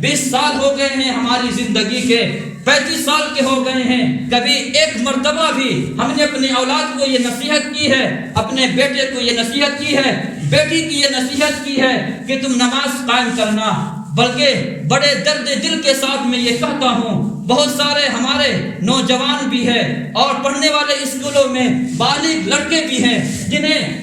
20 سال ہو گئے ہیں ہماری زندگی کے، 35 سال کے ہو گئے ہیں، کبھی ایک مرتبہ بھی ہم نے اپنی اولاد کو یہ نصیحت کی ہے، اپنے بیٹے کو یہ نصیحت کی ہے، بیٹی کی یہ نصیحت کی ہے کہ تم نماز قائم کرنا؟ بلکہ بڑے درد دل کے ساتھ میں یہ کہتا ہوں، بہت سارے ہمارے نوجوان بھی ہیں اور پڑھنے والے اسکولوں میں بالغ لڑکے بھی ہیں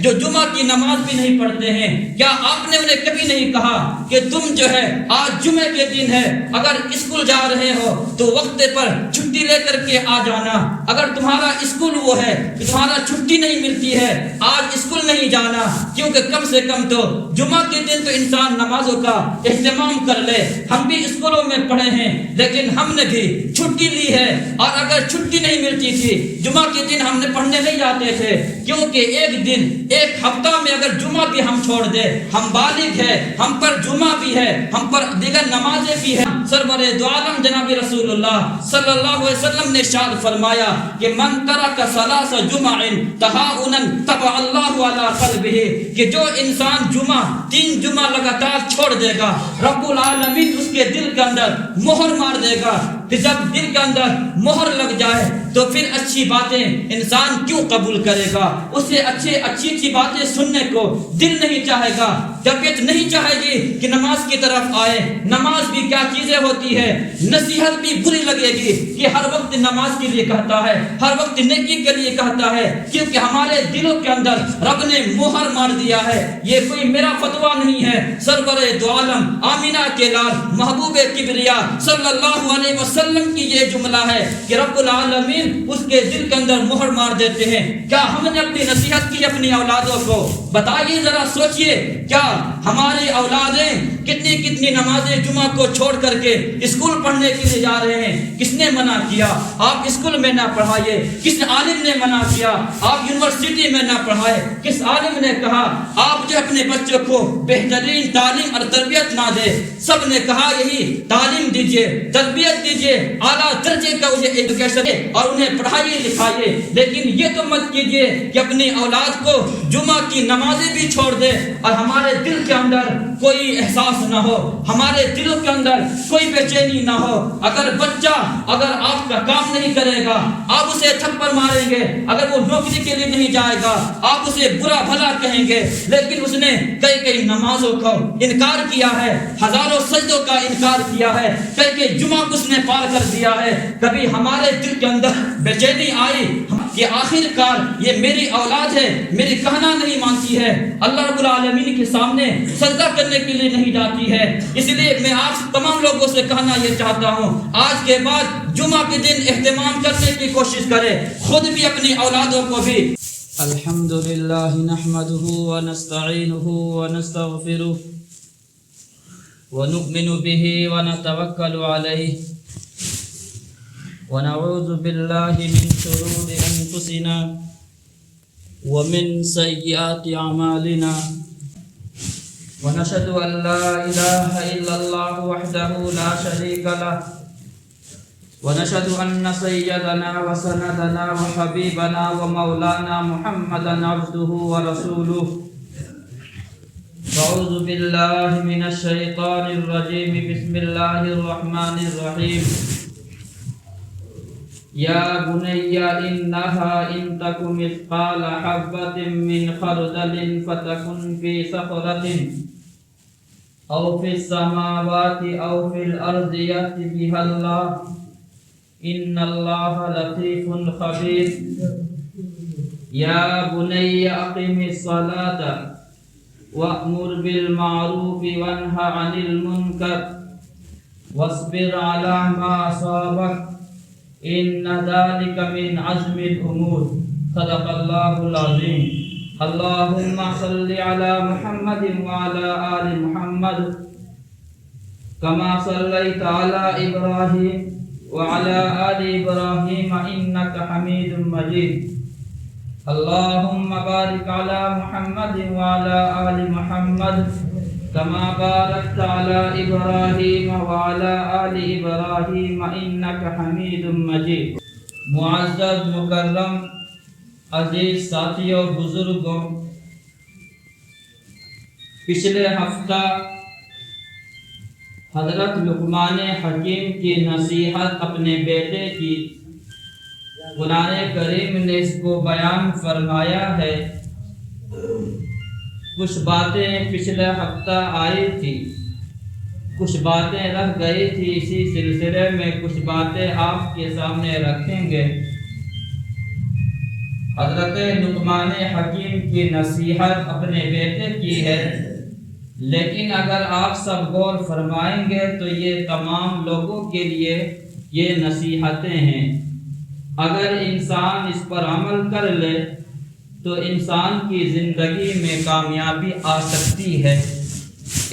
جو جمعہ کی نماز بھی نہیں پڑھتے ہیں۔ کیا آپ نے انہیں کبھی نہیں کہا کہ تم جو ہے آج جمعے کے دن ہے، اگر اسکول جا رہے ہو تو وقت پر چھٹی لے کر کے آ جانا؟ اگر تمہارا اسکول وہ ہے کہ تمہارا چھٹی نہیں ملتی ہے، آج اسکول نہیں جانا، کیونکہ کم سے کم تو جمعہ کے دن تو انسان نمازوں کا اہتمام کر لے۔ ہم بھی اسکولوں میں پڑھے ہیں، لیکن ہم نے بھی چھٹی لی ہے، اور اگر چھٹی نہیں ملتی تھی جمعہ کے دن ہم نے پڑھنے نہیں جاتے تھے، کیونکہ ایک دن ایک ہفتہ میں اگر جمعہ بھی ہم چھوڑ دے، ہم بالغ ہیں، ہم پر جمعہ بھی ہے، ہم پر دیگر نمازیں بھی ہیں۔ سرور دو عالم جناب رسول اللہ صلی اللہ علیہ وسلم نے ارشاد فرمایا کہ من ترک ثلاث جمع تہاؤنا طبع اللہ علی قلبہ، کہ جو انسان جمعہ 3 جمعہ لگاتار چھوڑ دے گا، رب العالمین اس کے دل کے اندر مہر مار دے گا۔ پھر جب دل کے اندر مہر لگ جائے تو پھر اچھی باتیں انسان کیوں قبول کرے گا؟ اسے اچھی باتیں سننے کو دل نہیں چاہے گا، طبیعت نہیں چاہے گی کہ نماز کی طرف آئے۔ نماز بھی کیا چیزیں ہوتی ہے، نصیحت بھی بری لگے گی کہ ہر وقت نماز کے لیے کہتا ہے، ہر وقت نیکی کے لیے کہتا ہے، کیونکہ ہمارے دلوں کے اندر رب نے مہر مار دیا ہے۔ یہ کوئی میرا فتویٰ نہیں ہے، سرور دو عالم آمینہ کے لال محبوب کبریا صلی اللہ علیہ وسلم کی یہ جملہ ہے کہ رب العالمین اس کے دل کے اندر مہر مار دیتے ہیں۔ کیا ہم نے اپنی نصیحت کی اپنی اولادوں کو؟ بتائیے ذرا، سوچئے، کیا ہماری اولادیں کتنی نمازیں جمعہ کو چھوڑ کر کے اسکول پڑھنے کے لیے جا رہے ہیں؟ کس نے منع کیا آپ اسکول میں نہ پڑھائیے؟ کس عالم نے منع کیا آپ یونیورسٹی میں نہ پڑھائے؟ کس عالم نے کہا آپ جو اپنے بچوں کو بہترین تعلیم اور تربیت نہ دے؟ سب نے کہا یہی تعلیم دیجیے، تربیت دیجیے، اعلیٰ درجے کا انہیں ایجوکیشن دے اور انہیں پڑھائیے لکھائیے، لیکن یہ تو مت کیجیے کہ اپنی اولاد کو جمعہ کی نمازیں بھی چھوڑ دے اور ہمارے دل کے اندر کوئی احساس نہ ہو، ہمارے دلوں کے اندر کوئی بے چینی نہ ہو۔ اگر بچہ اگر آپ کا کام نہیں کرے گا آپ اسے تھپڑ ماریں گے، اگر وہ نوکری کے لیے نہیں جائے گا آپ اسے برا بھلا کہیں گے، لیکن اس نے کئی نمازوں کو انکار کیا ہے، ہزاروں سجدوں کا انکار کیا ہے، کئی جمعہ کو اس نے پار کر دیا ہے۔ کبھی ہمارے دل کے اندر بے چینی آئی کہ آخر کار یہ میری اولاد ہے، میری کہنا نہیں مانتی ہے، اللہ رب العالمین کے سامنے سجدہ کرنے کے لیے نہیں جاتی ہے؟ اس لیے میں آپ تمام لوگوں سے کہنا یہ چاہتا ہوں، آج کے بعد جمعہ کے دن اہتمام کرنے کی کوشش کرے، خود بھی اپنی اولادوں کو بھی۔ الحمدللہ نحمدہ ونستعینہ ونستغفرہ ونؤمن بہ ونتوکل علیہ ونعوذ باللہ من شرور انفسنا ومن سیئات اعمالنا ونشهد ان لا اله الا الله وحده لا شريك له ونشهد ان سيدنا وسندنا وحبيبنا ومولانا محمدا عبده ورسوله أعوذ بالله من الشيطان الرجيم بسم الله الرحمن الرحيم يا بني إنها إن تك مثقال حبة من خردل فتكن في صخرة أو في السماوات أو في الأرض يأت بها الله إن الله لطيف خبير يا بني أقم الصلاة وأمر بالمعروف وانهى عن المنكر واصبر على ما أصابك إن ذلك من عزم الأمور صدق الله العظيم اللهم صل على محمد وعلى آل محمد كما صليت على إبراهيم وعلى آل إبراهيم إنك حميد مجيد اللهم بارك على محمد وعلى آل محمد كما باركت على إبراهيم وعلى آل إبراهيم إنك حميد مجيد۔ معزز مکرم عزیز ساتھیوں بزرگوں، پچھلے ہفتہ حضرت لقمان حکیم کی نصیحت اپنے بیٹے کی قرآن کریم نے اس کو بیان فرمایا ہے۔ کچھ باتیں پچھلے ہفتہ آئی تھی، کچھ باتیں رہ گئی تھی، اسی سلسلے میں کچھ باتیں آپ کے سامنے رکھیں گے۔ حضرت لقمان حکیم کی نصیحت اپنے بیٹے کی ہے، لیکن اگر آپ سب غور فرمائیں گے تو یہ تمام لوگوں کے لیے یہ نصیحتیں ہیں۔ اگر انسان اس پر عمل کر لے تو انسان کی زندگی میں کامیابی آ سکتی ہے۔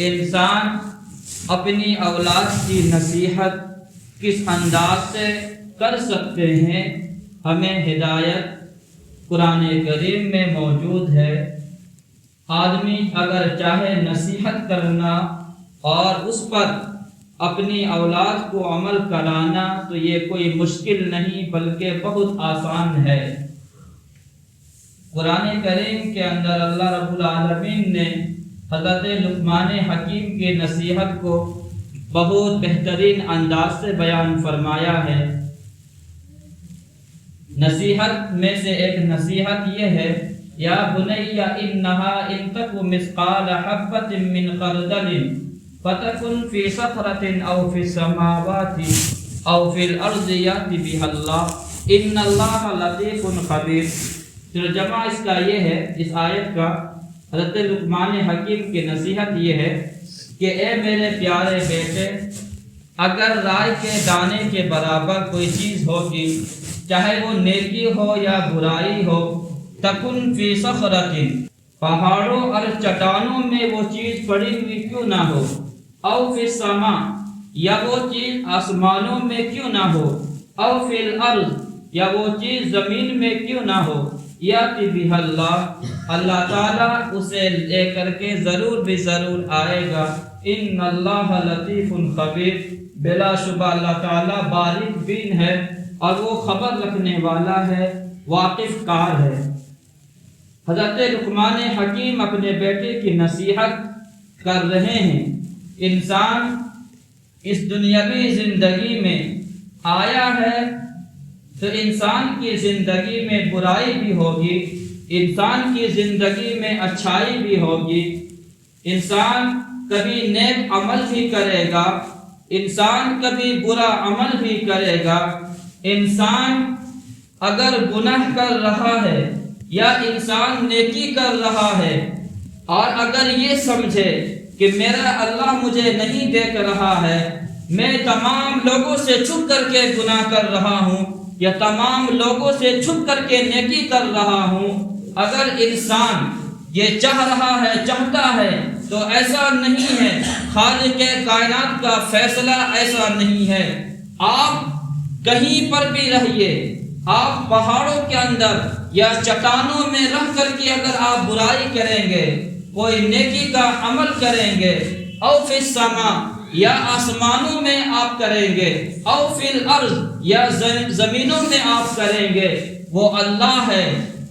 انسان اپنی اولاد کی نصیحت کس انداز سے کر سکتے ہیں، ہمیں ہدایت قرآن کریم میں موجود ہے۔ آدمی اگر چاہے نصیحت کرنا اور اس پر اپنی اولاد کو عمل کرانا تو یہ کوئی مشکل نہیں بلکہ بہت آسان ہے۔ قرآن کریم کے اندر اللہ رب العالمین نے حضرت لقمان حکیم کی نصیحت کو بہت بہترین انداز سے بیان فرمایا ہے۔ نصیحت میں سے ایک نصیحت یہ ہے، یا بنی انہا ان تک مثقال حبۃ من خردل فتکن فی صخرۃ او فی السماوات او فی الارض یأتی بہا اللہ ان اللہ لطیف خبیر۔ ترجمہ اس کا یہ ہے، اس آیت کا حضرت لقمان حکیم کی نصیحت یہ ہے کہ اے میرے پیارے بیٹے، اگر رائے کے دانے کے برابر کوئی چیز ہوگی، چاہے وہ نیکی ہو یا برائی ہو، تکن فی صخرۃ، پہاڑوں اور چٹانوں میں وہ چیز پڑی ہوئی کیوں نہ ہو، او فی السماء، یا وہ چیز آسمانوں میں کیوں نہ ہو، او فی الارض، یا وہ چیز زمین میں کیوں نہ ہو، یاتی بہا اللہ، اللہ تعالیٰ اسے لے کر کے ضرور بھی ضرور آئے گا۔ ان اللہ لطیف خبیر، بلا شبہ اللہ تعالیٰ باریک بین ہے اور وہ خبر رکھنے والا ہے، واقف کار ہے۔ حضرت لقمان حکیم اپنے بیٹے کی نصیحت کر رہے ہیں۔ انسان اس دنیاوی زندگی میں آیا ہے تو انسان کی زندگی میں برائی بھی ہوگی، انسان کی زندگی میں اچھائی بھی ہوگی۔ انسان کبھی نیک عمل بھی کرے گا، انسان کبھی برا عمل بھی کرے گا۔ انسان اگر گناہ کر رہا ہے یا انسان نیکی کر رہا ہے اور اگر یہ سمجھے کہ میرا اللہ مجھے نہیں دیکھ رہا ہے، میں تمام لوگوں سے چھپ کر کے گناہ کر رہا ہوں یا تمام لوگوں سے چھپ کر کے نیکی کر رہا ہوں، اگر انسان یہ چاہ رہا ہے، چاہتا ہے، تو ایسا نہیں ہے۔ خالق کائنات کا فیصلہ ایسا نہیں ہے۔ آپ کہیں پر بھی رہیے، آپ پہاڑوں کے اندر یا چٹانوں میں رہ کر کے اگر آپ برائی کریں گے، کوئی نیکی کا عمل کریں گے، او فی السماء، یا آسمانوں میں آپ کریں گے، او فی الارض، یا زمینوں میں آپ کریں گے، وہ اللہ ہے۔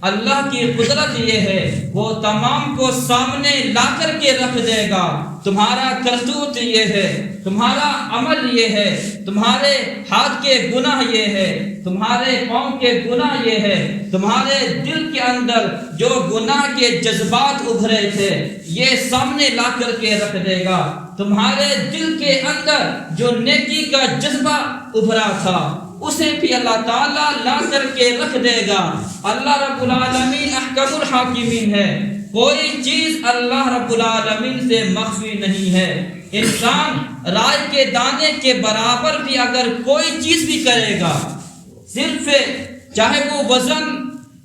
اللہ کی قدرت یہ ہے، وہ تمام کو سامنے لا کر کے رکھ دے گا۔ تمہارا کرتوت یہ ہے، تمہارا عمل یہ ہے، تمہارے ہاتھ کے گناہ یہ ہے، تمہارے پاؤں کے گناہ یہ ہے، تمہارے دل کے اندر جو گناہ کے جذبات ابھرے تھے یہ سامنے لا کر کے رکھ دے گا۔ تمہارے دل کے اندر جو نیکی کا جذبہ ابھرا تھا اسے بھی اللہ تعالیٰ لا کر کے رکھ دے گا۔ اللہ رب العالمین احکم الحاکمین ہے، کوئی چیز اللہ رب العالمین سے مخفی نہیں ہے۔ انسان رائے کے دانے کے برابر بھی اگر کوئی چیز بھی کرے گا، صرف چاہے وہ وزن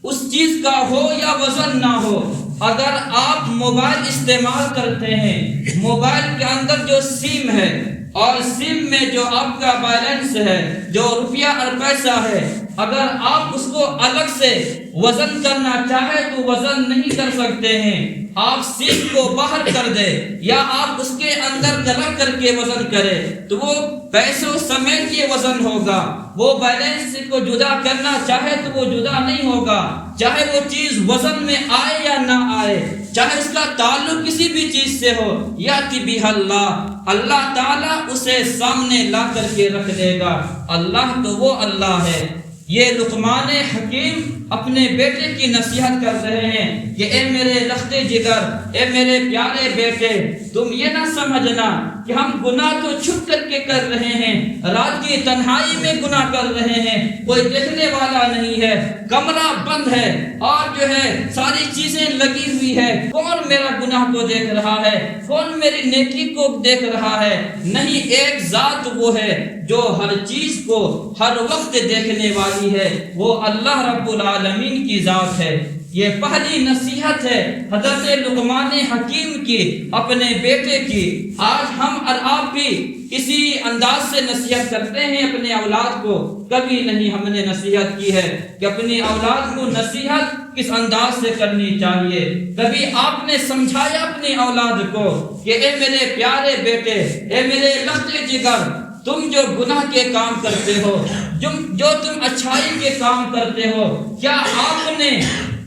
اس چیز کا ہو یا وزن نہ ہو، اگر آپ موبائل استعمال کرتے ہیں، موبائل کے اندر جو سم ہے اور سم میں جو آپ کا بیلنس ہے، جو روپیہ اور پیسہ ہے، اگر آپ اس کو الگ سے وزن کرنا چاہے تو وزن نہیں کر سکتے ہیں. آپ سیخ کو باہر کر دے یا آپ اس کے اندر کلر کر کے وزن کرے تو وہ پیسوں سمیت یہ وزن ہوگا. وہ بیلنس کو جدا کرنا چاہے تو وہ جدا نہیں ہوگا، چاہے وہ چیز وزن میں آئے یا نہ آئے، چاہے اس کا تعلق کسی بھی چیز سے ہو. یاتی بہ اللہ تعالیٰ اسے سامنے لا کر کے رکھ دے گا. اللہ تو وہ اللہ ہے. یہ لقمان حکیم اپنے بیٹے کی نصیحت کر رہے ہیں کہ اے میرے لخت جگر، اے میرے پیارے بیٹے، تم یہ نہ سمجھنا کہ ہم گناہ تو چھپ کر کے کر رہے ہیں، رات کی تنہائی میں گناہ کر رہے ہیں، کوئی دیکھنے والا نہیں ہے، کمرہ بند ہے اور جو ہے ساری چیزیں لگی ہوئی ہے، کون میرا گناہ کو دیکھ رہا ہے، کون میری نیکی کو دیکھ رہا ہے؟ نہیں، ایک ذات وہ ہے جو ہر چیز کو ہر وقت دیکھنے والی ہے، وہ اللہ رب العالمین کی ذات ہے. یہ پہلی نصیحت ہے حضرت لقمان حکیم کی اپنے بیٹے کی. آج ہم اور آپ بھی اسی انداز سے نصیحت کرتے ہیں اپنے اولاد کو. کبھی نہیں ہم نے نصیحت کی ہے کہ اپنی اولاد کو نصیحت کس انداز سے کرنی چاہیے. کبھی آپ نے سمجھایا اپنی اولاد کو کہ اے میرے پیارے بیٹے، اے میرے لخت جگر، تم جو گناہ کے کام کرتے ہو، جو تم اچھائی کے کام کرتے ہو، کیا آپ نے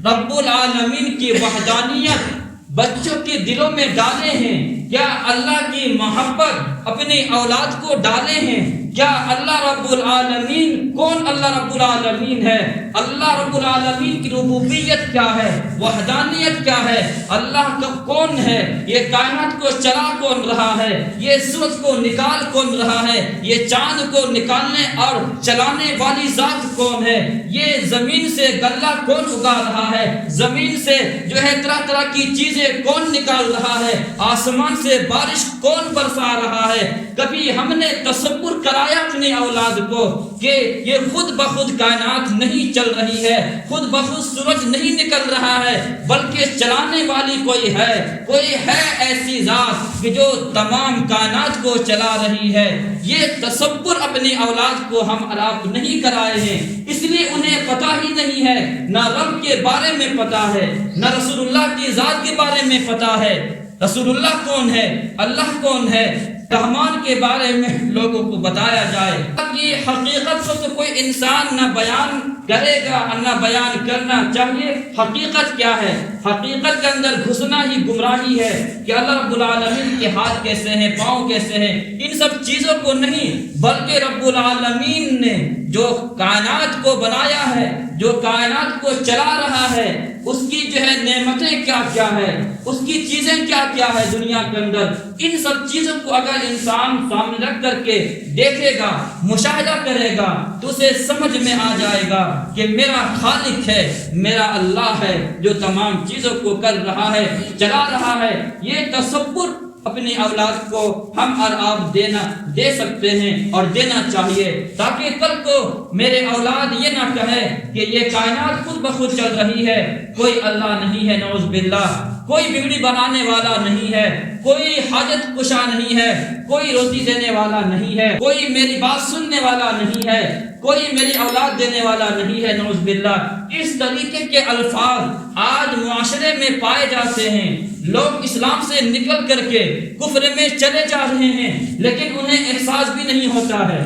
رب العالمین کی وحدانیت بچوں کے دلوں میں ڈالے ہیں؟ کیا اللہ کی محبت اپنی اولاد کو ڈالے ہیں؟ کیا اللہ رب العالمین، کون اللہ رب العالمین ہے؟ اللہ رب العالمین کی ربوبیت کیا ہے، وحدانیت کیا ہے، اللہ کا کون ہے، یہ کائنات کو چلا کون رہا ہے، یہ سورج کو نکال کون رہا ہے، یہ چاند کو نکالنے اور چلانے والی ذات کون ہے، یہ زمین سے غلہ کون اگا رہا ہے، زمین سے جو ہے طرح طرح کی چیزیں کون نکال رہا ہے، آسمان سے بارش کون برسا رہا ہے؟ کبھی ہم نے تصور کرایا اپنی اولاد کو کہ یہ خود بخود کائنات نہیں چل رہی ہے، خود بخود سورج نہیں نکل رہا ہے، بلکہ چلانے والی کوئی ہے ایسی ذات کہ جو تمام کائنات کو چلا رہی ہے. یہ تصور اپنی اولاد کو ہم اور آپ نہیں کرائے ہیں، اس لیے انہیں پتہ ہی نہیں ہے، نہ رب کے بارے میں پتہ ہے، نہ رسول اللہ کی ذات کے بارے میں پتہ ہے. رسول اللہ کون ہے، اللہ کون ہے، رحمان کے بارے میں لوگوں کو بتایا جائے. یہ حقیقت کو تو کوئی انسان نہ بیان کرے گا اور نہ بیان کرنا چاہیے. حقیقت کیا ہے؟ حقیقت کے اندر گھسنا ہی گمراہی ہے کہ اللہ رب العالمین کے ہاتھ کیسے ہیں، پاؤں کیسے ہیں، ان سب چیزوں کو نہیں، بلکہ رب العالمین نے جو کائنات کو بنایا ہے، جو کائنات کو چلا رہا ہے، اس کی جو ہے نعمتیں کیا کیا ہے، اس کی چیزیں کیا کیا ہے دنیا کے اندر، ان سب چیزوں کو اگر انسان سامنے رکھ کر کے دیکھے گا، مشاہدہ کرے گا تو اسے سمجھ میں آ جائے گا کہ میرا خالق ہے، میرا اللہ ہے جو تمام چیزوں کو کر رہا ہے، چلا رہا ہے. یہ تصور اپنی اولاد کو ہم اور آپ دے سکتے ہیں اور دینا چاہیے، تاکہ کل کو میرے اولاد یہ نہ کہے کہ یہ کائنات خود بخود چل رہی ہے، کوئی اللہ نہیں ہے، نعوذ باللہ، کوئی بگڑی بنانے والا نہیں ہے، کوئی حاجت کشا نہیں ہے، کوئی روزی دینے والا نہیں ہے، کوئی میری بات سننے والا نہیں ہے، کوئی میری اولاد دینے والا نہیں ہے، نعوذ باللہ. اس طریقے کے الفاظ آج معاشرے میں پائے جاتے ہیں. لوگ اسلام سے نکل کر کے کفر میں چلے جا رہے ہیں لیکن انہیں احساس بھی نہیں ہوتا ہے.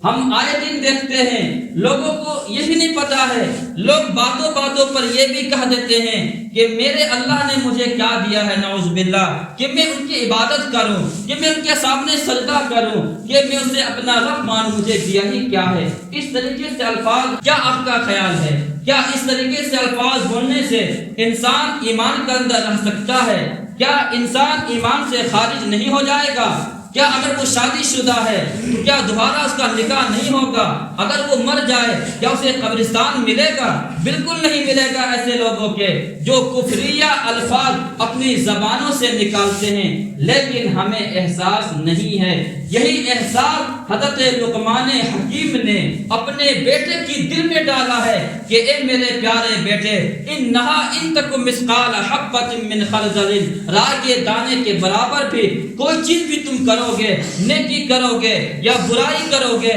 ہم آئے دن دیکھتے ہیں لوگوں کو یہی نہیں پتا ہے، لوگ باتوں باتوں پر یہ بھی کہہ دیتے ہیں کہ میرے اللہ نے مجھے کیا دیا ہے، نعوذ باللہ، کہ میں ان کی عبادت کروں، کہ میں ان کے سامنے سجدہ کروں، کہ میں اسے اپنا رب مانوں، مجھے دیا ہی کیا ہے. اس طریقے سے الفاظ، کیا آپ کا خیال ہے، کیا اس طریقے سے الفاظ بولنے سے انسان ایمان کے اندر رہ سکتا ہے؟ کیا انسان ایمان سے خارج نہیں ہو جائے گا؟ کیا اگر وہ شادی شدہ ہے تو کیا دوبارہ اس کا نکاح نہیں ہوگا؟ اگر وہ مر جائے کیا اسے قبرستان ملے گا؟ بالکل نہیں ملے گا. ایسے لوگوں کے جو کفریہ الفاظ اپنی زبانوں سے نکالتے ہیں لیکن ہمیں احساس نہیں ہے. یہی احساس حضرت لقمان حکیم نے اپنے بیٹے کی دل میں ڈالا ہے کہ اے میرے پیارے بیٹے، انہا ان تک مثقال حبۃ من خردل، رائی کے دانے کے برابر بھی کوئی چیز بھی تم کرو گے، نیکی کرو گے یا برائی کرو گے،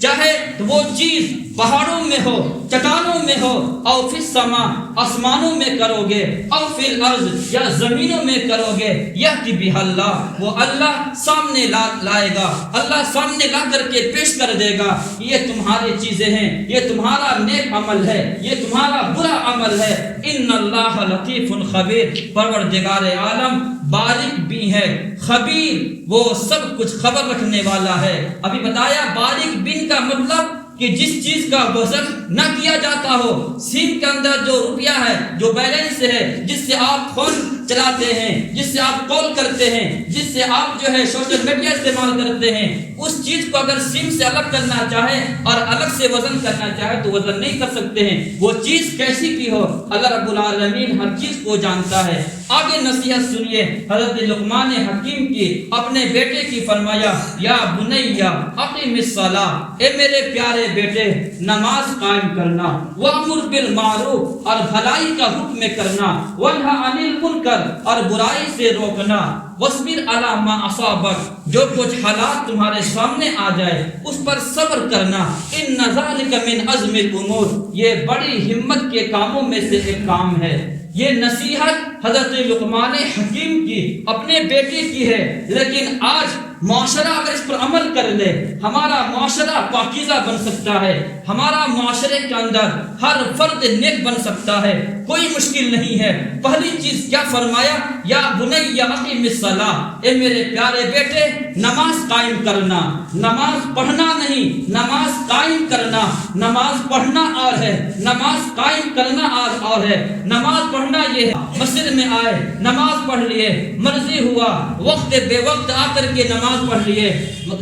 چاہے وہ چیز پہاڑوں میں ہو، چٹانوں میں ہو، او فی السما آسمانوں میں کرو گے، او فی الارض یا زمینوں میں کرو گے، یہدی بہا اللہ وہ اللہ سامنے لائے گا، اللہ سامنے لا کر کے پیش کر دے گا، یہ تمہاری چیزیں ہیں، یہ تمہارا نیک عمل ہے، یہ تمہارا برا عمل ہے۔ ان اللہ لطیف خبیر، پروردگار عالم باریک بھی ہے، خبیر وہ سب کچھ خبر رکھنے والا ہے۔ ابھی بتایا باریک بین کا مطلب کہ جس چیز کا وزن نہ کیا جاتا ہو، سیم کے اندر جو روپیہ ہے، جو بیلنس ہے، جس سے آپ فون چلاتے ہیں، جس سے آپ کال کرتے ہیں، جس سے آپ جو ہے سوشل میڈیا استعمال کرتے ہیں، اس چیز کو اگر سیم سے الگ کرنا چاہے اور الگ سے وزن کرنا چاہے تو وزن نہیں کر سکتے ہیں۔ وہ چیز کیسی کی ہو، اللہ رب العالمین ہر چیز کو جانتا ہے۔ آگے نصیحت سنیے حضرت لقمان حکیم کی، اپنے بیٹے کی فرمایا، یا بنیا اقم الصلاۃ، اے میرے پیارے بیٹے نماز قائم کرنا، وامر بالمعروف اور بھلائی کا حکم کرنا، ونہا عن المنکر اور برائی سے روکنا، وَاصْبِرْ عَلَىٰ مَا أَصَابَكَ جو کچھ حالات تمہارے سامنے آ جائے اس پر صبر کرنا، إِنَّ ذَلِكَ مِنْ عَزْمِ الْأُمُورِ یہ بڑی ہمت کے کاموں میں سے ایک کام ہے۔ یہ نصیحت حضرت لقمان حکیم کی اپنے بیٹے کی ہے، لیکن آج معاشرہ اگر اس پر عمل کر لے ہمارا معاشرہ پاکیزہ بن سکتا ہے، ہمارا معاشرے کے اندر ہر فرد نیک بن سکتا ہے، کوئی مشکل نہیں ہے۔ پہلی چیز کیا فرمایا، یا بنی اقم الصلاۃ، اے میرے پیارے بیٹے نماز قائم کرنا، نماز پڑھنا نہیں، نماز قائم کرنا۔ نماز پڑھنا اور ہے، نماز قائم کرنا اور ہے۔ نماز پڑھنا یہ ہے مسجد میں آئے نماز پڑھ لیے، مرضی ہوا وقت بے وقت آ کر کے نماز پڑھ لیے۔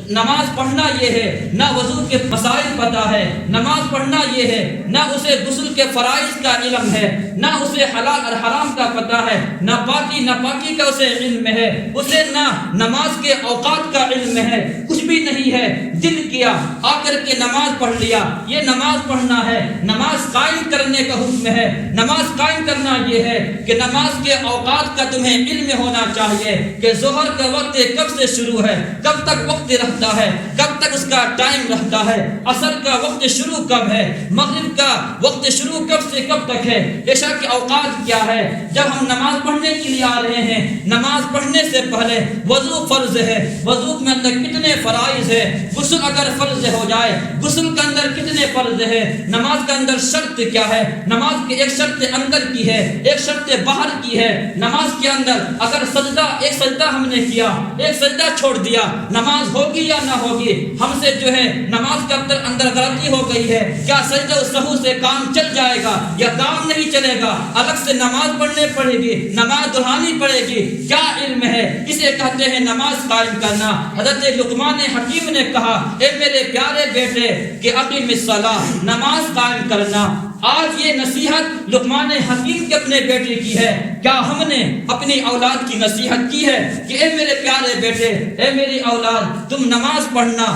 نماز پڑھنا یہ ہے نہ وضو کے مسائل پتہ ہے، نماز پڑھنا یہ ہے نہ اسے غسل کے فرائض کا علم ہے، نہ اسے حلال اور حرام کا پتہ ہے، نہ پاکی نہ پاکی کا اسے علم ہے، اسے نہ نماز کے اوقات کا علم ہے، کچھ بھی نہیں ہے۔ دل کیا آ کر کے نماز پڑھ لیا، یہ نماز پڑھنا ہے۔ نماز قائم کرنے کا حکم ہے۔ نماز قائم کرنا یہ ہے کہ نماز کے اوقات کا تمہیں علم ہونا چاہیے کہ ظہر کا وقت کب سے شروع ہے، کب تک وقت رہتا ہے، کب تک اس کا ٹائم رہتا ہے، عصر کا وقت شروع کب ہے، مغرب کا وقت شروع کب سے کب تک ہے، عشاء کے اوقات کیا ہے۔ جب ہم نماز پڑھنے کے لیے آ رہے ہیں، نماز پڑھنے سے پہلے وضو فرض ہے، وضو میں اندر کتنے فرائض ہے، غسل اگر فرض ہو جائے غسل کے اندر کتنے فرض ہے، نماز کے اندر شرط کیا ہے، نماز کی ایک شرط اندر کی ہے، ایک شرط باہر کی ہے۔ نماز کے اندر اگر سجدہ ایک سجدہ ہم نے کیا، ایک سجدہ چھوڑ دیا، نماز ہوگی یا نہ ہوگی؟ ہم سے جو ہے نماز کے اندر غلطی ہو گئی ہے، کیا سجدہ سہو سے کام چل جائے گا یا کام نہیں چلے گا؟ الگ سے نماز پڑھنے پڑے گی، نماز دہرانی پڑے گی۔ کیا علم ہے؟ اسے کہتے ہیں نماز قائم کرنا۔ حضرت لقمان حکیم نے کہا، اے میرے پیارے بیٹے کہ اقیم الصلاۃ نماز قائم کرنا۔ آج یہ نصیحت لقمان حکیم کے اپنے بیٹے کی ہے، کیا ہم نے اپنی اولاد کی نصیحت کی ہے کہ اے میرے پیارے بیٹے، اے میری اولاد تم نماز پڑھنا؟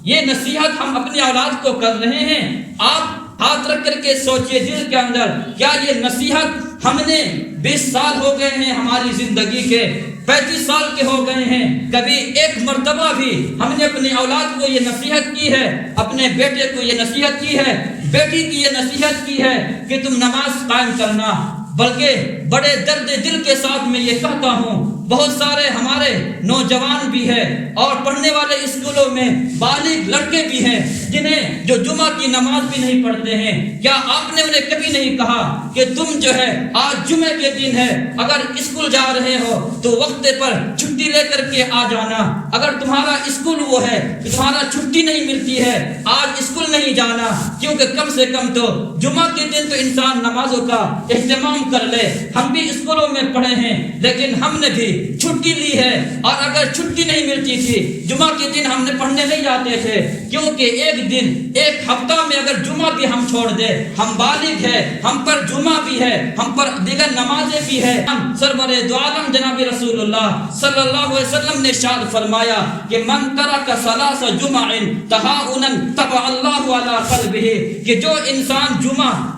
یہ نصیحت ہم اپنی اولاد کو کر رہے ہیں؟ آپ ہاتھ رکھ کر کے سوچئے دل کے اندر، کیا یہ نصیحت ہم نے 20 سال ہو گئے ہیں ہماری زندگی کے، 35 سال کے ہو گئے ہیں، کبھی ایک مرتبہ بھی ہم نے اپنی اولاد کو یہ نصیحت کی ہے، اپنے بیٹے کو یہ نصیحت کی ہے، بیٹی کی یہ نصیحت کی ہے کہ تم نماز قائم کرنا؟ بلکہ بڑے درد دل کے ساتھ میں یہ کہتا ہوں، بہت سارے ہمارے نوجوان بھی ہیں اور پڑھنے والے اسکولوں میں بالغ لڑکے بھی ہیں جنہیں جو جمعہ کی نماز بھی نہیں پڑھتے ہیں۔ کیا آپ نے انہیں کبھی نہیں کہا کہ تم جو ہے آج جمعے کے دن ہے، اگر اسکول جا رہے ہو تو وقت پر چھٹی لے کر کے آ جانا؟ اگر تمہارا اسکول وہ ہے کہ تمہارا چھٹی نہیں ملتی ہے، آج اسکول نہیں جانا، کیونکہ کم سے کم تو جمعہ کے دن تو انسان نمازوں کا اہتمام کر لے۔ ہم بھی اسکولوں میں پڑھے ہیں لیکن ہم نے بھی چھٹی لی ہے، اور اگر چھٹی نہیں ملتی تھی جمعہ کے دن ہم نے پڑھنے نہیں جاتے تھے، کیونکہ ایک دن ایک ہفتہ میں اگر جمعہ بھی ہم چھوڑ دے، ہم بالغ ہے، ہم پر جمعہ بھی ہے، ہم پر دیگر نمازیں بھی ہے۔ سرور دو عالم جناب رسول اللہ صلی اللہ علیہ وسلم نے ارشاد فرمایا کہ من ترک ثلاث جمع تہاؤنا طبع اللہ علی قلبہ، کہ جو انسان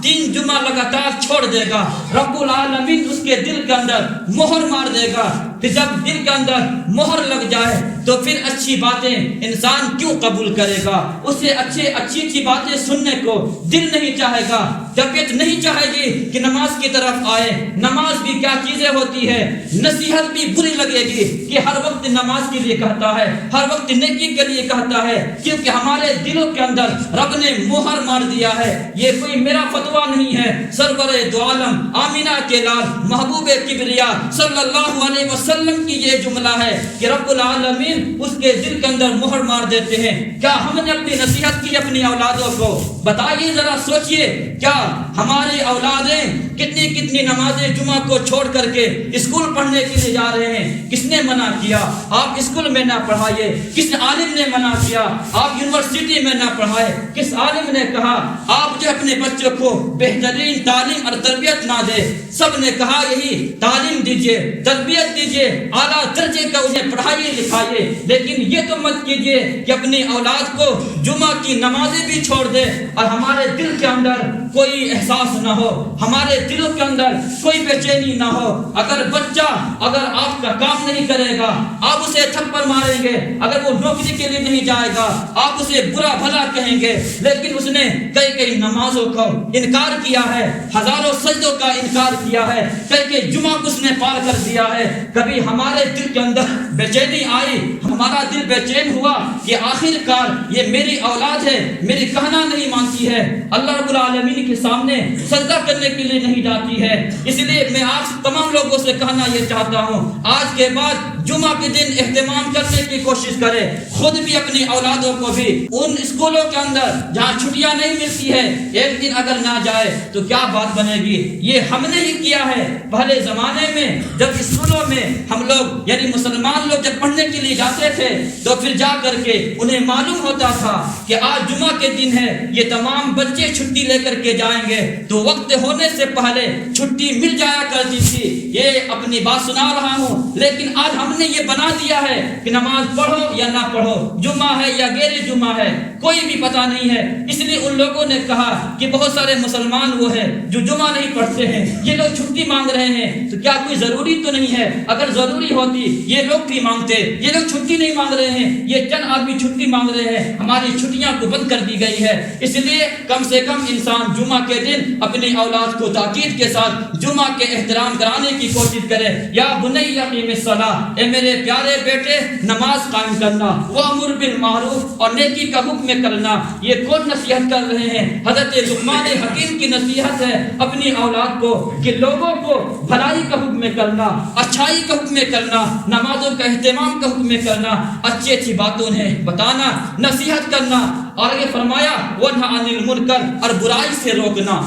3 جمعہ لگاتار چھوڑ دے گا، رب العالمین اس کے دل کے اندر مہر مار دے گا۔ کہ جب دل کے اندر مہر لگ جائے تو پھر اچھی باتیں انسان کیوں قبول کرے گا؟ اسے اچھی باتیں سننے کو دل نہیں چاہے گا، طبیعت نہیں چاہے گی کہ نماز کی طرف آئے۔ نماز بھی کیا چیزیں ہوتی ہے، نصیحت بھی بری لگے گی کہ ہر وقت نماز کے لیے کہتا ہے، ہر وقت نیکی کے لیے کہتا ہے، کیونکہ ہمارے دلوں کے اندر رب نے مہر مار دیا ہے۔ یہ کوئی میرا فتویٰ نہیں ہے، سرور دو عالم آمینہ کے لال محبوب کبریا صلی اللہ علیہ وسلم کی یہ جملہ ہے کہ رب العالمین اس کے دل کے اندر مہر مار دیتے ہیں۔ کیا ہم نے اپنی نصیحت کی اپنی اولادوں کو؟ بتائیے ذرا، سوچئے، کیا ہماری اولادیں کتنی نمازیں جمعہ کو چھوڑ کر کے اسکول پڑھنے کے لیے جا رہے ہیں؟ کس نے منع کیا آپ اسکول میں نہ پڑھائیے؟ کس عالم نے منع کیا آپ یونیورسٹی میں نہ پڑھائے؟ کس عالم نے کہا آپ جو اپنے بچوں کو بہترین تعلیم اور تربیت نہ دے؟ سب نے کہا یہی تعلیم دیجئے، تربیت دیجئے، اعلیٰ درجے کا انہیں پڑھائیے لکھائیے، لیکن یہ تو مت کیجئے کہ اپنی اولاد کو جمعہ کی نمازیں بھی چھوڑ دے اور ہمارے دل کے اندر کوئی احساس نہ ہو، ہمارے دلوں کے اندر کوئی بے چینی نہ ہو۔ اگر بچہ آپ کا کام نہیں کرے گا آپ اسے تھپڑ ماریں گے، اگر وہ نوکری کے لیے نہیں جائے گا آپ اسے برا بھلا کہیں گے، لیکن اس نے کئی نمازوں کو انکار کیا ہے، ہزاروں سجدوں کا انکار کیا ہے، کئی جمعہ کو اس نے پار کر دیا ہے۔ کبھی ہمارے دل کے اندر بے چینی آئی، ہمارا دل بے چین ہوا کہ آخر کار یہ میری اولاد ہے، میری کہنا نہیں مانتی ہے، اللہ رب العالمین کے سامنے سجدہ کرنے کے لیے نہیں جاتی ہے۔ اس لیے میں آپ تمام لوگوں سے کہنا یہ چاہتا ہوں، آج کے بعد جمعہ کے دن اہتمام کرنے کی کوشش کرے، خود بھی اپنی اولادوں کو بھی ان اسکولوں کے اندر جہاں چھٹیاں نہیں ملتی ہے ایک دن اگر نہ جائے تو کیا بات بنے گی؟ یہ ہم نے ہی کیا ہے۔ پہلے زمانے میں جب اسکولوں میں ہم لوگ یعنی مسلمان لوگ جب پڑھنے کے لیے جاتے تھے تو پھر جا کر کے انہیں معلوم ہوتا تھا کہ آج جمعہ کے دن ہے، یہ تمام بچے چھٹی لے کر کے جائیں گے، تو وقت ہونے سے پہلے چھٹی مل جایا کرتی تھی۔ یہ اپنی بات سنا رہا ہوں، لیکن آج ہم نے یہ بنا دیا ہے کہ نماز پڑھو یا نہ پڑھو، جمعہ ہے یا غیر جمعہ ہے، کوئی بھی پتہ نہیں ہے۔ اس لیے ان لوگوں نے کہا کہ بہت سارے مسلمان وہ ہیں جو جمعہ نہیں پڑھتے ہیں، یہ لوگ چھٹی مانگ رہے ہیں، تو کیا کوئی ضروری تو نہیں ہے؟ اگر ضروری ہوتی یہ لوگ بھی مانگتے، یہ لوگ چھٹی نہیں مانگ رہے ہیں، یہ چند آدمی چھٹی مانگ رہے ہیں، ہماری چھٹیاں کو بند کر دی گئی ہے۔ اس لیے کم سے کم انسان جمعہ کے دن اپنی اولاد کو تاکید کے ساتھ جمعہ کے احترام کرانے کی کوشش کرے۔ یا بنی اقیم الصلاۃ، اے میرے پیارے بیٹے نماز قائم کرنا، وامر بالمعروف اور نیکی کا حکم کرنا۔ یہ کون نصیحت کر رہے ہیں؟ حضرت لقمان حکیم کی نصیحت ہے اپنی اولاد کو کہ لوگوں کو بھلائی کا حکم کرنا، اچھائی کا حکم کرنا، نمازوں کا اہتمام کا حکم کرنا، اچھی باتوں نے بتانا، نصیحت کرنا۔ آگے فرمایا وَنْهَ عَنِ الْمُنْكَرِ، اور برائی سے روکنا،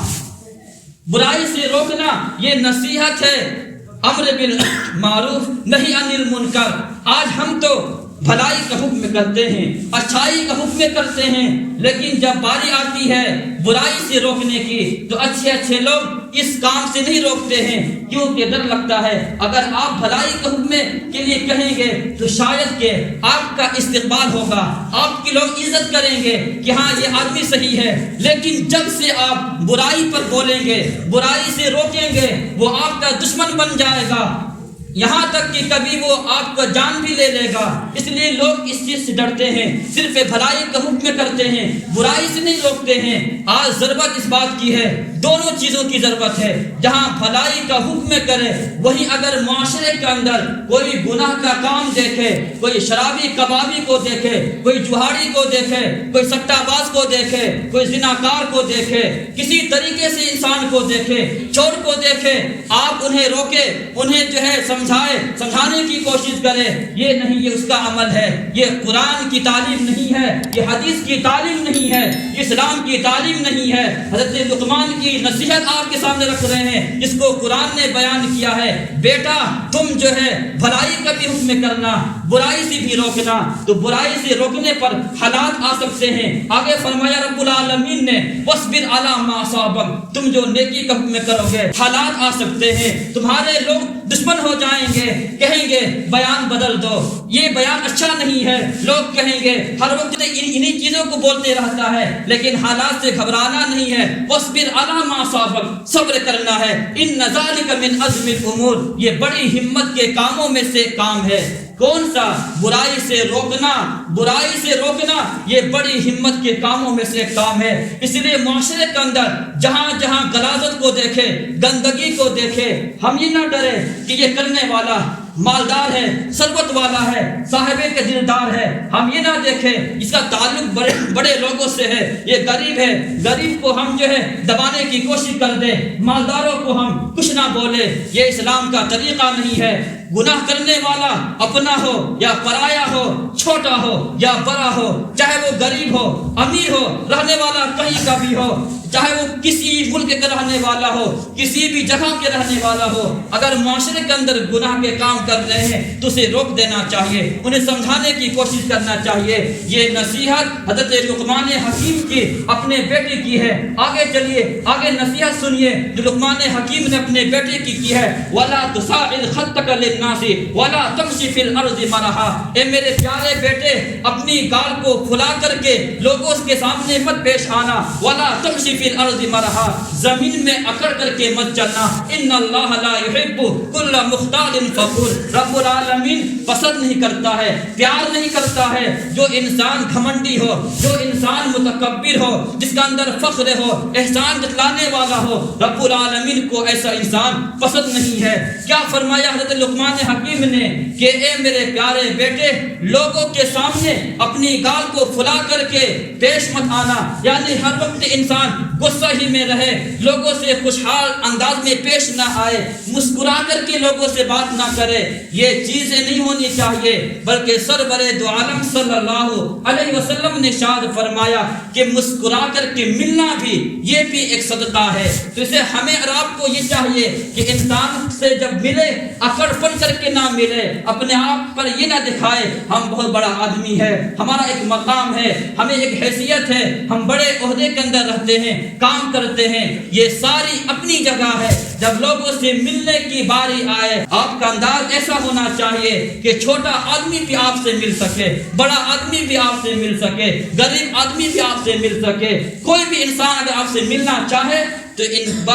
برائی سے روکنا یہ نصیحت ہے۔ امر بالمعروف نہی عن المنکر۔ آج ہم تو بھلائی کا حکم کرتے ہیں، اچھائی کا حکم کرتے ہیں، لیکن جب باری آتی ہے برائی سے روکنے کی تو اچھے لوگ اس کام سے نہیں روکتے ہیں، کیونکہ ڈر لگتا ہے اگر آپ بھلائی کے حکم کے لیے کہیں گے تو شاید کہ آپ کا استقبال ہوگا، آپ کی لوگ عزت کریں گے کہ ہاں یہ آدمی صحیح ہے۔ لیکن جب سے آپ برائی پر بولیں گے، برائی سے روکیں گے، وہ آپ کا دشمن بن جائے گا، یہاں تک کہ کبھی وہ آپ کو جان بھی لے لے گا۔ اس لیے لوگ اس چیز سے ڈرتے ہیں، صرف بھلائی کا حکم کرتے ہیں، برائی سے نہیں روکتے ہیں۔ آج ضرورت اس بات کی ہے، دونوں چیزوں کی ضرورت ہے، جہاں بھلائی کا حکم کرے وہیں اگر معاشرے کے اندر کوئی گناہ کا کام دیکھے، کوئی شرابی کبابی کو دیکھے، کوئی جوہاری کو دیکھے، کوئی سٹہ باز کو دیکھے، کوئی زناکار کو دیکھے، کسی طریقے سے انسان کو دیکھے، چور کو دیکھے، آپ انہیں روکے، انہیں جو ہے سمجھانے کی کوشش کرے، یہ نہیں، یہ اس کا عمل ہے، یہ قرآن کی تعلیم نہیں ہے، یہ حدیث کی تعلیم نہیں ہے، یہ اسلام کی تعلیم نہیں ہے۔ حضرت لقمان کی نصیحت آپ کے سامنے رکھ رہے ہیں، جس کو قرآن نے بیان کیا ہے، بیٹا تم جو ہے بھلائی کا بھی حکم کرنا، برائی سے بھی روکنا۔ تو برائی سے روکنے پر حالات آ سکتے ہیں۔ آگے فرمایا رب العالمین نے وَاصْبِرْ عَلَىٰ مَا أَصَابَكَ، تم جو نیکی کا حکم کرو گے حالات آ سکتے ہیں، تمہارے لوگ دشمن ہو جائیں گے، کہیں گے بیان بدل دو، یہ بیان اچھا نہیں ہے، لوگ کہیں گے ہر وقت انہی چیزوں کو بولتے رہتا ہے، لیکن حالات سے گھبرانا نہیں ہے۔ وَاصْبِرْ عَلَىٰ مَا أَصَابَكَ، صبر کرنا ہے۔ إِنَّ ذَلِكَ مِنْ عَزْمِ الْأُمُورِ، یہ بڑی ہمت کے کاموں میں سے کام ہے۔ کون سا؟ برائی سے روکنا، برائی سے روکنا یہ بڑی ہمت کے کاموں میں سے ایک کام ہے۔ اس لیے معاشرے کے اندر جہاں جہاں غلاظت کو دیکھے، گندگی کو دیکھے، ہم یہ نہ ڈرے کہ یہ کرنے والا مالدار ہے، ثروت والا ہے، صاحب کے دلدار ہے۔ ہم یہ نہ دیکھیں اس کا تعلق بڑے بڑے لوگوں سے ہے، یہ غریب ہے، غریب کو ہم جو ہے دبانے کی کوشش کر دیں، مالداروں کو ہم کچھ نہ بولے، یہ اسلام کا طریقہ نہیں ہے۔ گناہ کرنے والا اپنا ہو یا پرایا ہو، چھوٹا ہو یا بڑا ہو، چاہے وہ غریب ہو، امیر ہو، رہنے والا کہیں کا بھی ہو، چاہے وہ کسی ملک کا رہنے والا ہو، کسی بھی جگہ کے رہنے والا ہو، اگر معاشرے کے اندر گناہ کے کام کر رہے ہیں تو اسے روک دینا چاہیے، انہیں سمجھانے کی کوشش کرنا چاہیے۔ یہ نصیحت حضرت لقمان حکیم کی اپنے بیٹے کی ہے۔ آگے چلیے، آگے نصیحت سنیے جو لقمان حکیم نے اپنے بیٹے کی ہے۔ وَلَا تُصَعِّرْ خَدَّكَ لِلنَّاسِ وَلَا تَمْشِ فِي الْأَرْضِ مَرَحًا، اے میرے پیارے بیٹے اپنی گال کو پھلا کر کے لوگوں کے سامنے مت پیش آنا۔ وَلَا تَمْشِ فِي الْأَرْضِ مَرَحًا، زمین میں اکڑ کر کے مت چلنا۔ ان اللہ لا يحب كل مختال فخور، رب العالمین پسند نہیں کرتا ہے، پیار نہیں کرتا ہے جو انسان گھمنڈی ہو، جو انسان متکبر ہو، جس کا اندر فخر ہو، احسان جتلانے والا ہو۔ رب العالمین کو ایسا انسان پسند نہیں ہے۔ کیا فرمایا حضرت لقمان حکیم نے کہ اے میرے پیارے بیٹے لوگوں کے سامنے اپنی گال کو پھلا کر کے پیش مت آنا، یعنی ہر وقت انسان غصہ ہی میں رہے، لوگوں سے خوشحال انداز میں پیش نہ آئے، مسکرا کر کے لوگوں سے بات نہ کرے، یہ چیزیں نہیں ہونی چاہیے۔ بلکہ سرور دو عالم صلی اللہ علیہ وسلم نے ارشاد فرمایا کہ مسکرا کر کے ملنا بھی یہ بھی ایک صدقہ ہے۔ تو اسے ہمیں اور آپ کو یہ چاہیے کہ انسان سے جب ملے اکڑ پن کر کے نہ ملے، اپنے آپ پر یہ نہ دکھائے ہم بہت بڑا آدمی ہے، ہمارا ایک مقام ہے، ہمیں ایک حیثیت ہے، ہم بڑے عہدے کے اندر رہتے ہیں، کام کرتے ہیں، یہ ساری اپنی جگہ ہے۔ جب لوگوں سے ملنے کی باری آئے آپ کا انداز ایسا ہونا چاہیے کہ چھوٹا آدمی بھی آپ سے مل سکے، بڑا آدمی بھی آپ سے مل سکے، غریب آدمی بھی آپ سے مل سکے، کوئی بھی انسان اگر آپ سے ملنا چاہے تو ان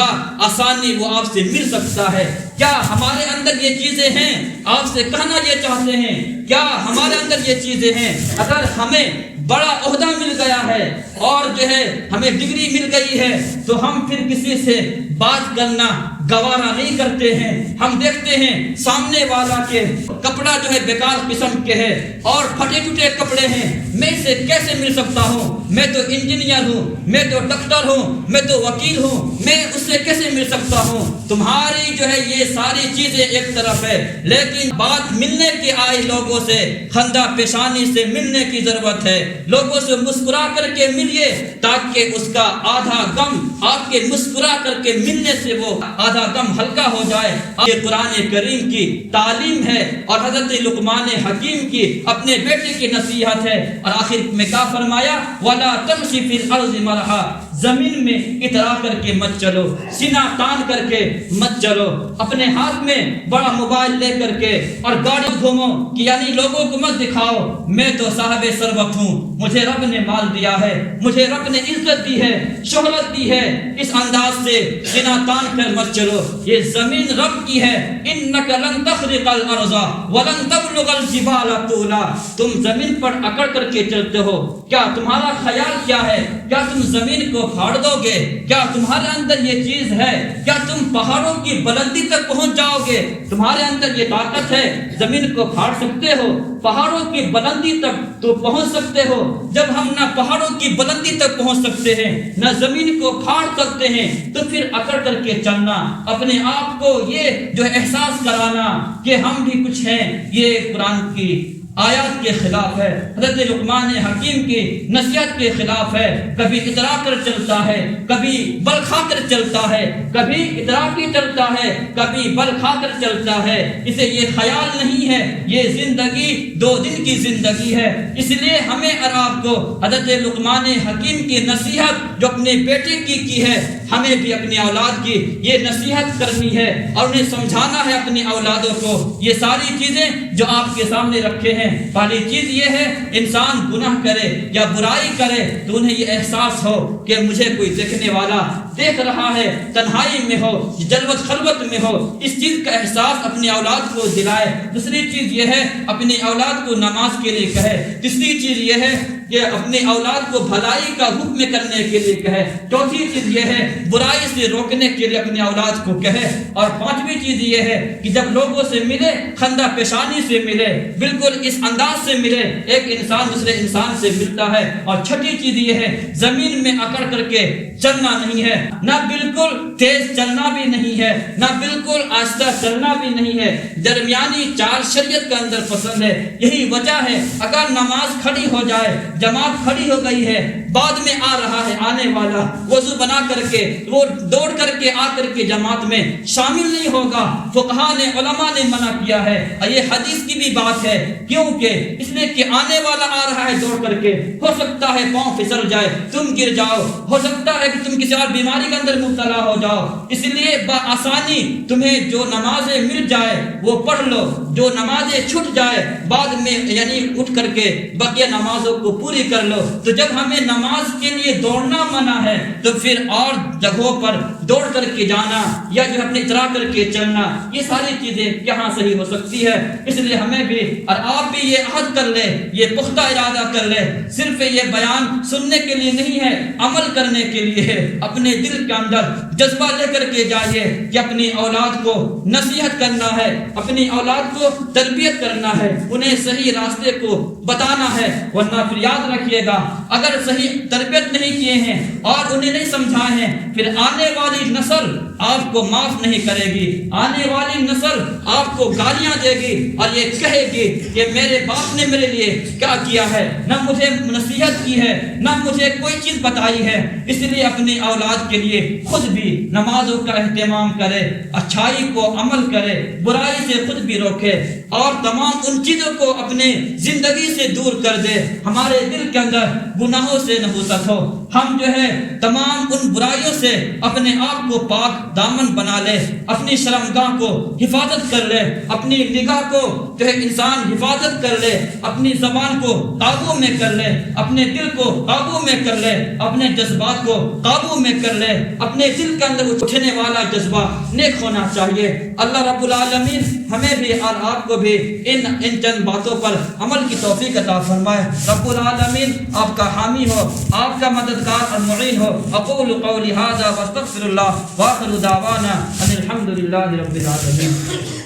آسانی وہ آپ سے مل سکتا ہے۔ کیا ہمارے اندر یہ چیزیں ہیں؟ آپ سے کہنا یہ چاہتے ہیں کیا ہمارے اندر یہ چیزیں ہیں؟ اگر ہمیں بڑا عہدہ مل گیا ہے اور جو ہے ہمیں ڈگری مل گئی ہے تو ہم پھر کسی سے بات کرنا گوارا نہیں کرتے ہیں۔ ہم دیکھتے ہیں سامنے والا کے کپڑا جو ہے بیکار قسم کے ہے اور پھٹے ٹوٹے کپڑے ہیں، میں اسے کیسے مل سکتا ہوں؟ میں تو انجینئر ہوں، میں تو ڈاکٹر ہوں، میں تو وکیل ہوں، میں اس سے کیسے مل سکتا ہوں؟ تمہاری جو ہے یہ ساری چیزیں ایک طرف ہے، لیکن بات ملنے کی آئی لوگوں سے خندہ پیشانی سے ملنے کی ضرورت ہے۔ لوگوں سے مسکرا کر کے ملیے تاکہ اس کا آدھا غم آپ کے مسکرا کر کے ملنے سے وہ آدھا غم ہلکا ہو جائے۔ یہ قرآن کریم کی تعلیم ہے اور حضرت لقمان حکیم کی اپنے بیٹے کی نصیحت ہے۔ اور آخر میں کیا فرمایا؟ وَلَا تَمْشِ فِي الْأَرْضِ مَرَحًا، زمین میں اترا کر کے مت چلو، سینہ تان کر کے مت چلو، اپنے ہاتھ میں بڑا موبائل لے کر کے اور گاڑی گھومو کہ یعنی لوگوں کو مت دکھاؤ میں تو صاحب ثروت ہوں، مجھے رب نے مال دیا ہے، مجھے رب نے عزت دی ہے، شہرت دی ہے، اس انداز سے سینہ تان کر مت چلو۔ یہ زمین رب کی ہے، اِنَّكَ لَن تَخْرِقَ الْأَرْضَ وَلَن تَبْلُغَ الْجِبَالَ طُولًا، تم زمین پر اکڑ کر کے چلتے ہو، کیا تمہارا خیال کیا ہے؟ کیا تم زمین کو پھاڑ دو گے؟ کیا تمہارے اندر یہ چیز ہے؟ کیا تم پہاڑوں کی بلندی تک پہنچ جاؤ گے؟ تمہارے اندر یہ طاقت ہے زمین کو پھاڑ سکتے ہو؟ پہاڑوں کی بلندی تک تو پہنچ سکتے ہو؟ جب ہم نہ پہاڑوں کی بلندی تک پہنچ سکتے ہیں نہ زمین کو پھاڑ سکتے ہیں تو پھر اکڑ کر کے چلنا، اپنے آپ کو یہ جو احساس کرانا کہ ہم بھی کچھ ہیں، یہ قرآن کی آیات کے خلاف ہے، حضرت لقمان حکیم کی نصیحت کے خلاف ہے۔ کبھی اترا کر چلتا ہے، کبھی بل کھا کر چلتا ہے، کبھی اترا کے چلتا ہے، کبھی بل کھا کر چلتا ہے۔ اسے یہ خیال نہیں ہے یہ زندگی 2 دن کی زندگی ہے۔ اس لیے ہمیں اور آپ کو حضرت لقمان حکیم کی نصیحت جو اپنے بیٹے کی ہے، ہمیں بھی اپنی اولاد کی یہ نصیحت کرنی ہے اور انہیں سمجھانا ہے اپنی اولادوں کو۔ یہ ساری چیزیں جو آپ کے سامنے رکھے ہیں ہیں۔ پہلی چیز یہ ہے انسان گناہ کرے یا برائی کرے تو انہیں یہ احساس ہو کہ مجھے کوئی دیکھنے والا دیکھ رہا ہے، تنہائی میں ہو، جلوت خلوت میں ہو، اس چیز کا احساس اپنی اولاد کو دلائے۔ دوسری چیز یہ ہے اپنی اولاد کو نماز کے لیے کہے۔ تیسری چیز یہ ہے کہ اپنی اولاد کو بھلائی کا حکم کرنے کے لیے کہے۔ چوتھی چیز یہ ہے برائی سے روکنے کے لیے اپنی اولاد کو کہے۔ اور پانچویں چیز یہ ہے کہ جب لوگوں سے ملے خندہ پیشانی سے ملے، بالکل اس انداز سے ملے ایک انسان دوسرے انسان سے ملتا ہے۔ اور چھٹی چیز یہ ہے زمین میں اکڑ کر کے چلنا نہیں ہے، نہ بالکل تیز چلنا بھی نہیں ہے، نہ بالکل آہستہ چلنا بھی نہیں ہے، درمیانی چال شریعت کا اندر پسند ہے۔ یہی وجہ ہے اگر نماز کھڑی ہو جائے، جماعت کھڑی ہو گئی ہے، بعد میں آ رہا ہے آنے والا، وضو بنا کر کے وہ دوڑ کر کے آ کر کے جماعت میں شامل نہیں ہوگا، فقہاء نے علماء نے منع کیا ہے۔ اور یہ حدیث کی بھی بات ہے، کیونکہ اس لیے کہ آنے والا آ رہا ہے دوڑ کر کے، ہو سکتا ہے پاؤں پھسل جائے، تم گر جاؤ، ہو سکتا ہے کہ تم کسی اور بیماری کے اندر مبتلا ہو جاؤ، اس لیے بآسانی تمہیں جو نمازیں مل جائے وہ پڑھ لو، جو نمازیں چھٹ جائے بعد میں یعنی اٹھ کر کے بقیہ نمازوں کو پوری کر لو۔ تو جب ہمیں نماز کے لیے دوڑنا منع ہے تو پھر اور جگہوں پر دوڑ کر کے جانا یا جو اپنے اترا کر کے چلنا، یہ ساری چیزیں کہاں صحیح ہو سکتی ہے؟ اس لیے ہمیں بھی اور آپ بھی یہ عہد کر لیں، یہ پختہ ارادہ کر لیں، صرف یہ بیان سننے کے لیے نہیں ہے، عمل کرنے کے لیے ہے۔ اپنے دل کے اندر جذبہ لے کر کے جائیے کہ اپنی اولاد کو نصیحت کرنا ہے، اپنی اولاد کو تربیت کرنا ہے، انہیں صحیح راستے کو بتانا ہے۔ ورنہ پھر یاد رکھیے گا اگر صحیح تربیت نہیں کیے ہیں اور انہیں نہیں سمجھائے ہیں، پھر آنے والی نسل آپ کو معاف نہیں کرے گی، آنے والی نسل آپ کو گالیاں دے گی اور یہ کہے گی کہ میرے باپ نے میرے لیے کیا کیا ہے، نہ مجھے نصیحت کی ہے، نہ مجھے کوئی چیز بتائی ہے۔ اس لیے اپنی اولاد کے لیے خود بھی نمازوں کا اہتمام کرے، اچھائی کو عمل کرے، برائی سے خود بھی روکے اور تمام ان چیزوں کو اپنے زندگی سے دور کر دے۔ ہمارے دل کے اندر گناہوں سے نحوست ہو، ہم جو ہے تمام ان برائیوں سے اپنے آپ کو پاک دامن بنا لے، اپنی شرمگاہ کو حفاظت کر لے، اپنی نگاہ کو جو ہے انسان حفاظت کر لے، اپنی زبان کو قابو میں کر لے، اپنے دل کو قابو میں کر لے، اپنے جذبات کو قابو میں کر لے۔ اپنے دل کے اندر اٹھنے والا جذبہ نیک ہونا چاہیے۔ اللہ رب العالمین ہمیں بھی اور آپ کو بھی ان چند باتوں پر عمل کی توفیق عطا فرمائے۔ رب العالمین آپ کا حامی ہو، آپ کا مددگار اور معین ہو۔ اقول قولی ھذا واستغفر اللہ وآخر دعوانا ان الحمد للہ رب العالمین۔